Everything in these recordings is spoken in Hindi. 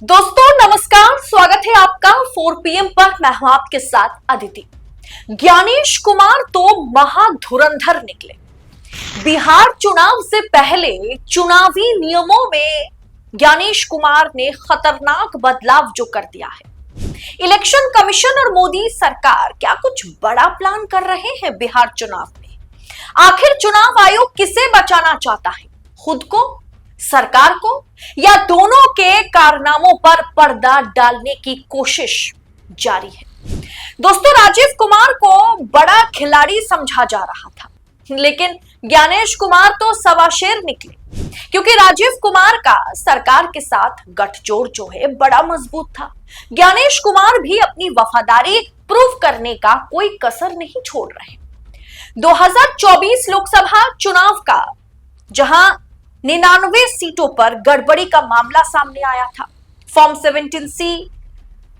दोस्तों नमस्कार, स्वागत है आपका 4 PM पर। मैं हूं आपके साथ अदिति। ज्ञानेश कुमार तो महाधुरंधर निकले। बिहार चुनाव से पहले चुनावी नियमों में ज्ञानेश कुमार ने खतरनाक बदलाव जो कर दिया है। इलेक्शन कमीशन और मोदी सरकार क्या कुछ बड़ा प्लान कर रहे हैं बिहार चुनाव में? आखिर चुनाव आयोग किसे बचाना चाहता है, खुद को, सरकार को, या दोनों के कारनामों पर पर्दा डालने की कोशिश जारी है? दोस्तों, राजीव कुमार को बड़ा खिलाड़ी समझा जा रहा था, लेकिन ज्ञानेश कुमार तो सवा शेर निकले, क्योंकि राजीव कुमार का सरकार के साथ गठजोड़ जो है बड़ा मजबूत था। ज्ञानेश कुमार भी अपनी वफादारी प्रूव करने का कोई कसर नहीं छोड़ रहे। 2024 लोकसभा चुनाव का जहां 99 सीटों पर गड़बड़ी का मामला सामने आया था, फॉर्म 17C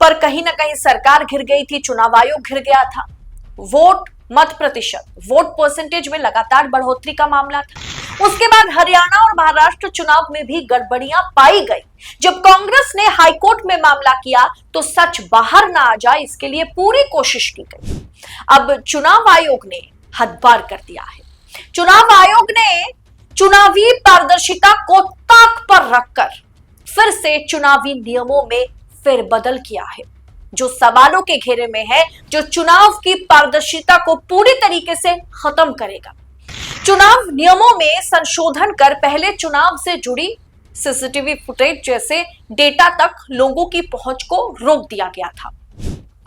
पर कहीं ना कहीं सरकार घिर गई थी, चुनाव आयोग घिर गया था, मत प्रतिशत, वोट परसेंटेज में लगातार बढ़ोतरी का मामला था। उसके बाद हरियाणा और महाराष्ट्र चुनाव में भी गड़बड़ियां पाई गई। जब कांग्रेस ने हाईकोर्ट में मामला किया तो सच बाहर ना आ जाए, इसके लिए पूरी कोशिश की गई। अब चुनाव आयोग ने हद पार कर दिया है। चुनाव आयोग ने चुनावी पारदर्शिता को ताक पर रखकर फिर से चुनावी नियमों में फेरबदल किया है, जो सवालों के घेरे में है, जो चुनाव की पारदर्शिता को पूरी तरीके से खत्म करेगा। चुनाव नियमों में संशोधन कर पहले चुनाव से जुड़ी सीसीटीवी फुटेज जैसे डेटा तक लोगों की पहुंच को रोक दिया गया था।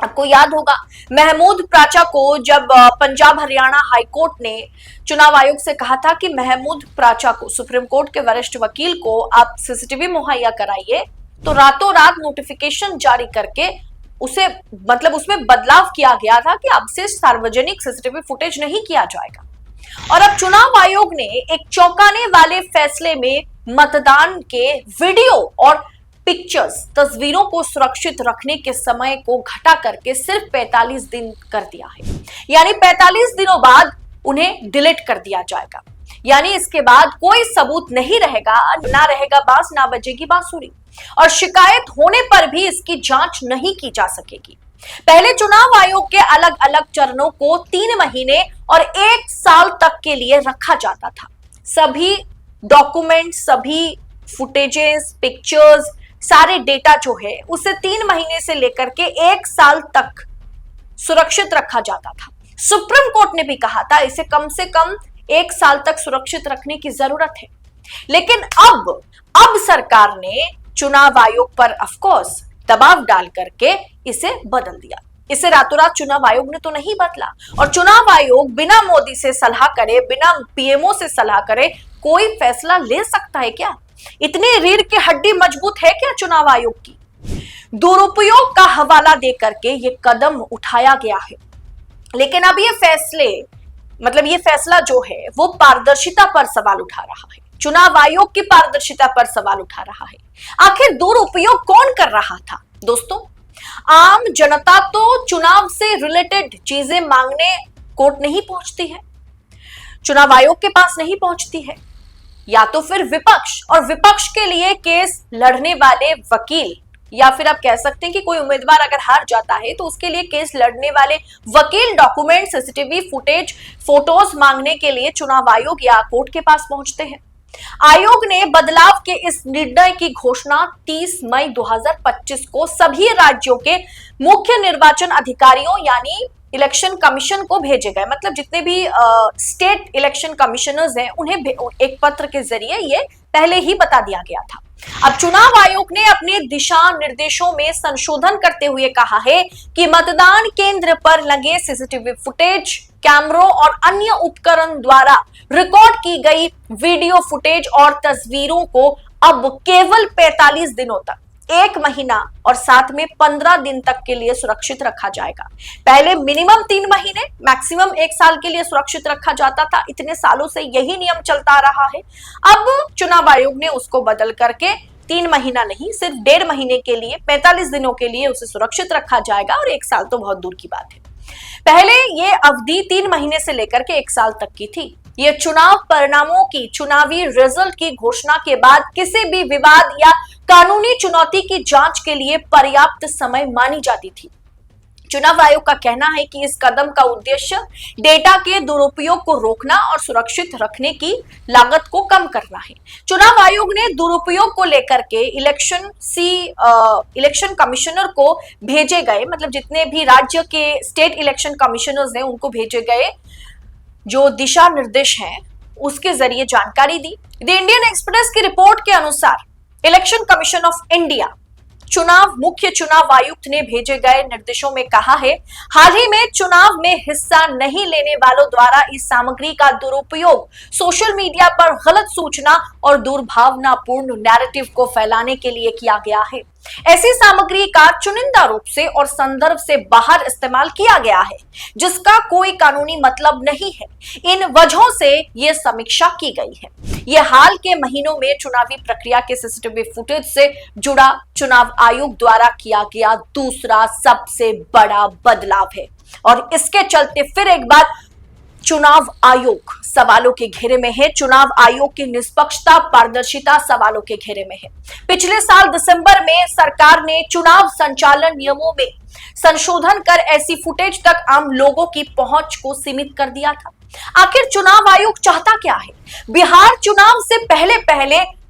आपको याद होगा, महमूद प्राचा को जब पंजाब हरियाणा हाईकोर्ट ने चुनाव आयोग से कहा था कि महमूद प्राचा को, सुप्रीम कोर्ट के वरिष्ठ वकील को, आप सीसीटीवी मुहैया कराइए, तो रातों रात नोटिफिकेशन जारी करके उसमें बदलाव किया गया था कि अब से सार्वजनिक सीसीटीवी फुटेज नहीं किया जाएगा। और अब चुनाव आयोग ने एक चौंकाने वाले फैसले में मतदान के वीडियो और पिक्चर्स, तस्वीरों को सुरक्षित रखने के समय को घटा करके सिर्फ 45 दिन कर दिया है। यानी 45 दिनों बाद उन्हें डिलीट कर दिया जाएगा। यानी इसके बाद कोई सबूत नहीं रहेगा, ना रहेगा बांस, ना बजेगी बांसुरी, और शिकायत होने पर भी इसकी जांच नहीं की जा सकेगी। पहले चुनाव आयोग के अलग अलग चरणों को 3 महीने और 1 साल तक के लिए रखा जाता था। सभी डॉक्यूमेंट, सभी फुटेजेस, पिक्चर्स, सारे डेटा जो है उसे 3 महीने से लेकर के 1 साल तक सुरक्षित रखा जाता था। सुप्रीम कोर्ट ने भी कहा था इसे कम से कम 1 साल तक सुरक्षित रखने की जरूरत है। लेकिन अब सरकार ने चुनाव आयोग पर ऑफकोर्स दबाव डाल करके इसे बदल दिया। इसे रातों रात चुनाव आयोग ने तो नहीं बदला, और चुनाव आयोग बिना मोदी से सलाह करे, बिना पीएमओ से सलाह करे कोई फैसला ले सकता है क्या? इतनी रीढ़ की हड्डी मजबूत है क्या चुनाव आयोग की? दुरुपयोग का हवाला देकर के ये कदम उठाया गया है। लेकिन अब ये फैसला जो है वो पारदर्शिता पर सवाल उठा रहा है, चुनाव आयोग की पारदर्शिता पर सवाल उठा रहा है। आखिर दुरुपयोग कौन कर रहा था? दोस्तों, आम जनता तो चुनाव से रिलेटेड चीजें मांगने कोर्ट नहीं पहुंचती है, चुनाव आयोग के पास नहीं पहुंचती है, या तो फिर विपक्ष, और विपक्ष के लिए केस लड़ने वाले वकील, या फिर आप कह सकते हैं कि कोई उम्मीदवार अगर हार जाता है तो उसके लिए केस लड़ने वाले वकील डॉक्यूमेंट, सीसीटीवी फुटेज, फोटोज मांगने के लिए चुनाव आयोग या कोर्ट के पास पहुंचते हैं। आयोग ने बदलाव के इस निर्णय की घोषणा 30 मई 2025 को सभी राज्यों के मुख्य निर्वाचन अधिकारियों यानी इलेक्शन कमीशन को भेजे गए। मतलब जितने भी स्टेट इलेक्शन कमिश्नर्स हैं उन्हें एक पत्र के जरिए ये पहले ही बता दिया गया था। अब चुनाव आयोग ने अपने दिशा निर्देशों में संशोधन करते हुए कहा है कि मतदान केंद्र पर लगे सीसीटीवी फुटेज, कैमरों और अन्य उपकरण द्वारा रिकॉर्ड की गई वीडियो फुटेज और तस्वीरों को अब केवल 45 दिनों तक, 1 महीना और साथ में 15 दिन तक के लिए सुरक्षित रखा जाएगा। पहले मिनिमम 3 महीने, मैक्सिमम 1 साल के लिए सुरक्षित रखा जाता था। इतने सालों से यही नियम चलता रहा है। अब चुनाव आयोग ने उसको बदल करके 3 महीना नहीं, सिर्फ 1.5 महीने के लिए, 45 दिनों के लिए उसे सुरक्षित रखा जाएगा, और 1 साल तो बहुत दूर की बात है। पहले ये अवधि 3 महीने से लेकर के 1 साल तक की थी। ये चुनाव परिणामों की, चुनावी रिजल्ट की घोषणा के बाद किसी भी विवाद या कानूनी चुनौती की जांच के लिए पर्याप्त समय मानी जाती थी। चुनाव आयोग का कहना है कि इस कदम का उद्देश्य डेटा के दुरुपयोग को रोकना और सुरक्षित रखने की लागत को कम करना है। चुनाव आयोग ने दुरुपयोग को लेकर के इलेक्शन कमिश्नर को भेजे गए, मतलब जितने भी राज्य के स्टेट इलेक्शन कमिश्नर्स हैं उनको भेजे गए जो दिशा निर्देश हैं उसके जरिए जानकारी दी। द इंडियन एक्सप्रेस की रिपोर्ट के अनुसार इलेक्शन कमीशन ऑफ इंडिया मुख्य चुनाव आयुक्त ने भेजे गए निर्देशों में कहा है, हाल ही में चुनाव में हिस्सा नहीं लेने वालों द्वारा इस सामग्री का दुरुपयोग सोशल मीडिया पर गलत सूचना और दुर्भावनापूर्ण नैरेटिव को फैलाने के लिए किया गया है। ऐसी सामग्री का चुनिंदा रूप से और संदर्भ से बाहर इस्तेमाल किया गया है जिसका कोई कानूनी मतलब नहीं है। इन वजहों से यह समीक्षा की गई है। यह हाल के महीनों में चुनावी प्रक्रिया के सीसीटीवी फुटेज से जुड़ा चुनाव आयोग द्वारा किया गया दूसरा सबसे बड़ा बदलाव है और इसके चलते फिर एक बार चुनाव आयोग सवालों के घेरे में है। चुनाव आयोग की निष्पक्षता पारदर्शिता सवालों के घेरे में है। पिछले साल दिसंबर में सरकार ने चुनाव संचालन नियमों में संशोधन कर ऐसी फुटेज तक आम लोगों की पहुंच को सीमित कर दिया था। आखिर चुनाव आयोग चाहता क्या है? बिहार चुनाव से पहले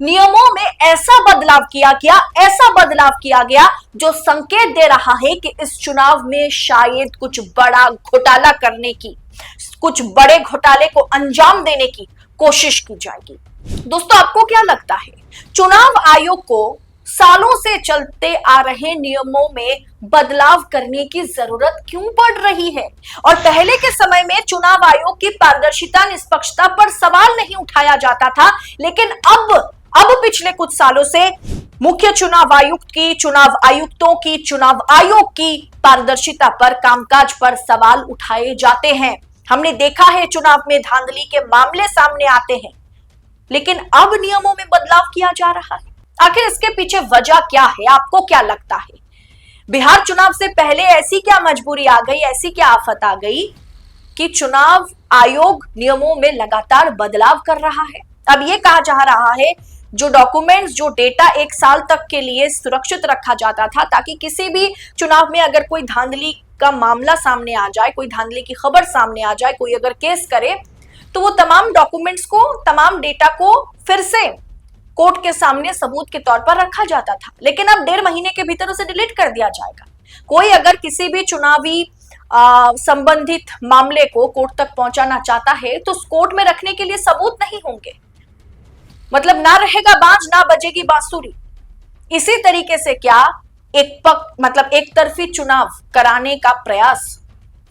नियमों में ऐसा बदलाव किया गया जो संकेत दे रहा है कि इस चुनाव में शायद कुछ बड़े घोटाले को अंजाम देने की कोशिश की जाएगी। दोस्तों, आपको क्या लगता है, चुनाव आयोग को सालों से चलते आ रहे नियमों में बदलाव करने की जरूरत क्यों पड़ रही है? और पहले के समय में चुनाव आयोग की पारदर्शिता निष्पक्षता पर सवाल नहीं उठाया जाता था, लेकिन अब पिछले कुछ सालों से मुख्य चुनाव आयुक्त की, चुनाव आयुक्तों की, चुनाव आयोग की पारदर्शिता पर, कामकाज पर सवाल उठाए जाते हैं। हमने देखा है चुनाव में धांधली के मामले सामने आते हैं, लेकिन अब नियमों में बदलाव किया जा रहा है। आखिर इसके पीछे वजह क्या है? आपको क्या लगता है? बिहार चुनाव से पहले ऐसी क्या मजबूरी आ गई, ऐसी क्या आफत आ गई कि चुनाव आयोग नियमों में लगातार बदलाव कर रहा है? अब यह कहा जा रहा है जो डॉक्यूमेंट्स, जो डेटा एक साल तक के लिए सुरक्षित रखा जाता था ताकि किसी भी चुनाव में अगर कोई धांधली का मामला सामने आ जाए, कोई धांधली की खबर सामने आ जाए, कोई अगर केस करे, तो वो तमाम डॉक्यूमेंट्स को, तमाम डेटा को फिर से कोर्ट के सामने सबूत के तौर पर रखा जाता था। लेकिन अब 1.5 महीने के भीतर उसे डिलीट कर दिया जाएगा। कोई अगर किसी भी चुनावी संबंधित मामले को कोर्ट तक पहुंचाना चाहता है तो उस कोर्ट में रखने के लिए सबूत नहीं होंगे, मतलब ना रहेगा बाज ना बजेगी बांसुरी। इसी तरीके से क्या एक तरफी चुनाव कराने का प्रयास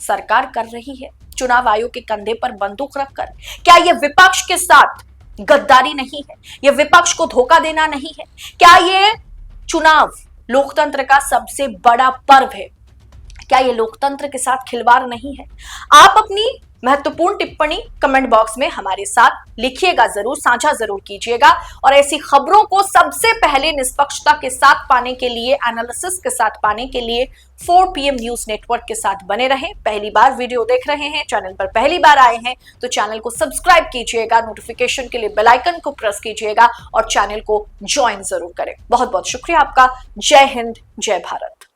सरकार कर रही है चुनाव आयोग के कंधे पर बंदूक रखकर? क्या यह विपक्ष के साथ गद्दारी नहीं है? यह विपक्ष को धोखा देना नहीं है? क्या यह चुनाव लोकतंत्र का सबसे बड़ा पर्व है? क्या यह लोकतंत्र के साथ खिलवाड़ नहीं है? आप अपनी महत्वपूर्ण टिप्पणी कमेंट बॉक्स में हमारे साथ लिखिएगा जरूर, साझा जरूर कीजिएगा। और ऐसी खबरों को सबसे पहले निष्पक्षता के साथ पाने के लिए, एनालिसिस के साथ पाने के लिए 4 PM न्यूज नेटवर्क के साथ बने रहें। पहली बार वीडियो देख रहे हैं, चैनल पर पहली बार आए हैं तो चैनल को सब्सक्राइब कीजिएगा, नोटिफिकेशन के लिए बेल आइकन को प्रेस कीजिएगा और चैनल को ज्वाइन जरूर करें। बहुत बहुत शुक्रिया आपका। जय हिंद, जय भारत।